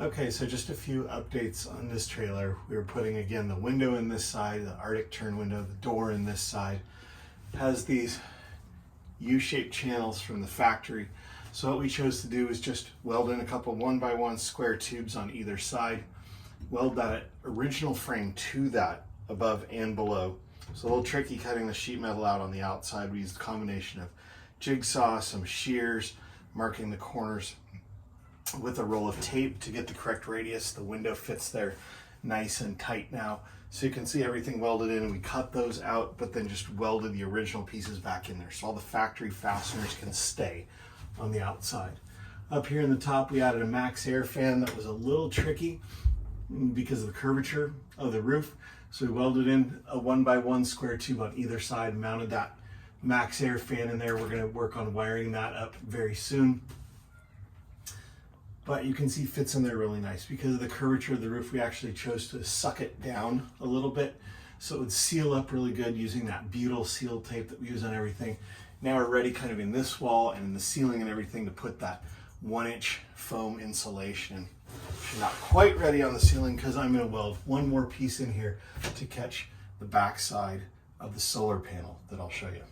Okay, so just a few updates on this trailer. We were putting, again, the window in this side, the Arctic turn window, the door in this side. Has these U-shaped channels from the factory. So what we chose to do is just weld in a couple 1x1 square tubes on either side, weld that original frame to that above and below. It's a little tricky cutting the sheet metal out on the outside. We used a combination of jigsaw, some shears, marking the corners with a roll of tape to get the correct radius. The window fits there nice and tight now. So you can see everything welded in, and we cut those out, but then just welded the original pieces back in there. So all the factory fasteners can stay on the outside. Up here in the top, we added a max air fan that was a little tricky because of the curvature of the roof. So we welded in a 1x1 square tube on either side, mounted that max air fan in there. We're gonna work on wiring that up very soon. But you can see fits in there really nice. Because of the curvature of the roof, we actually chose to suck it down a little bit so it would seal up really good using that butyl seal tape that we use on everything. Now we're ready kind of in this wall and in the ceiling and everything to put that 1-inch foam insulation. We're not quite ready on the ceiling because I'm going to weld one more piece in here to catch the back side of the solar panel that I'll show you.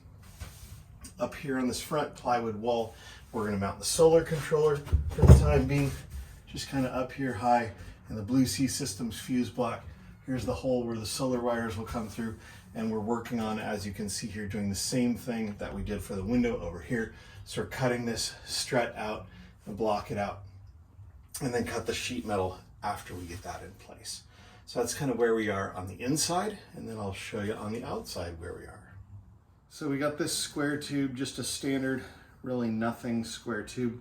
Up here on this front plywood wall, we're going to mount the solar controller for the time being, just kind of up here high, and the Blue Sea Systems fuse block. Here's the hole where the solar wires will come through, and we're working on, as you can see here, doing the same thing that we did for the window over here. So we're cutting this strut out and block it out, and then cut the sheet metal after we get that in place. So that's kind of where we are on the inside, and then I'll show you on the outside where we are. So we got this square tube, just a standard really nothing square tube,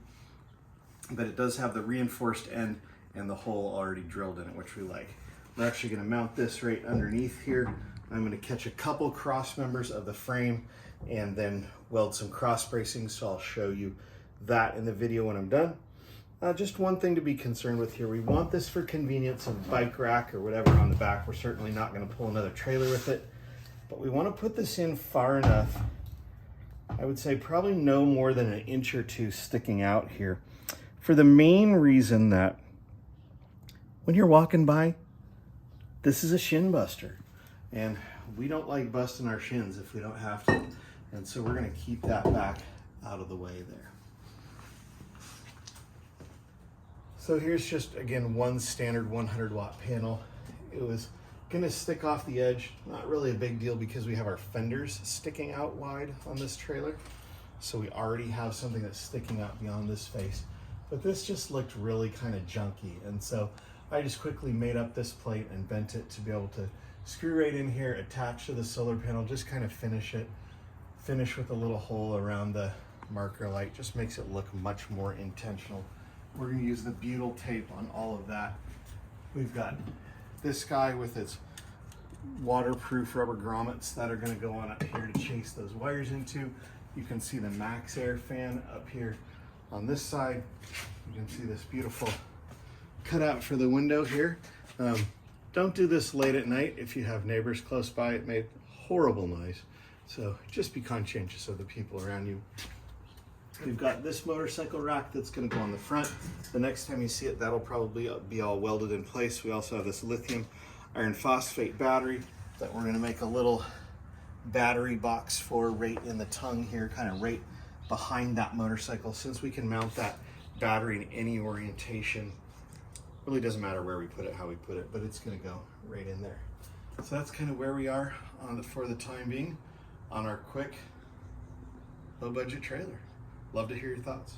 but it does have the reinforced end and the hole already drilled in it, which we like. We're actually going to mount this right underneath here. I'm going to catch a couple cross members of the frame and then weld some cross bracing, so I'll show you that in the video when I'm done. Just one thing to be concerned with here. We want this for convenience of bike rack or whatever on the back. We're certainly not going to pull another trailer with it, but we want to put this in far enough, I would say probably no more than 1 inch or 2 sticking out here, for the main reason that when you're walking by, this is a shin buster, and we don't like busting our shins if we don't have to, and so we're going to keep that back out of the way there. So here's just, again, one standard 100-watt panel. It was going to stick off the edge, not really a big deal because we have our fenders sticking out wide on this trailer. So we already have something that's sticking out beyond this face. But this just looked really kind of junky. And so I just quickly made up this plate and bent it to be able to screw right in here, attach to the solar panel, just kind of finish it. Finish with a little hole around the marker light, just makes it look much more intentional. We're going to use the butyl tape on all of that. We've got this guy with its waterproof rubber grommets that are going to go on up here to chase those wires into. You can see the max air fan up here on this side. You can see this beautiful cutout for the window here. Don't do this late at night if you have neighbors close by. It made horrible noise. So just be conscientious of the people around you. We've got this motorcycle rack that's going to go on the front. The next time you see it, that'll probably be all welded in place. We also have this lithium iron phosphate battery that we're going to make a little battery box for right in the tongue here, kind of right behind that motorcycle. Since we can mount that battery in any orientation, really doesn't matter where we put it, how we put it, but it's going to go right in there. So that's kind of where we are for the time being on our quick, low budget trailer. Love to hear your thoughts.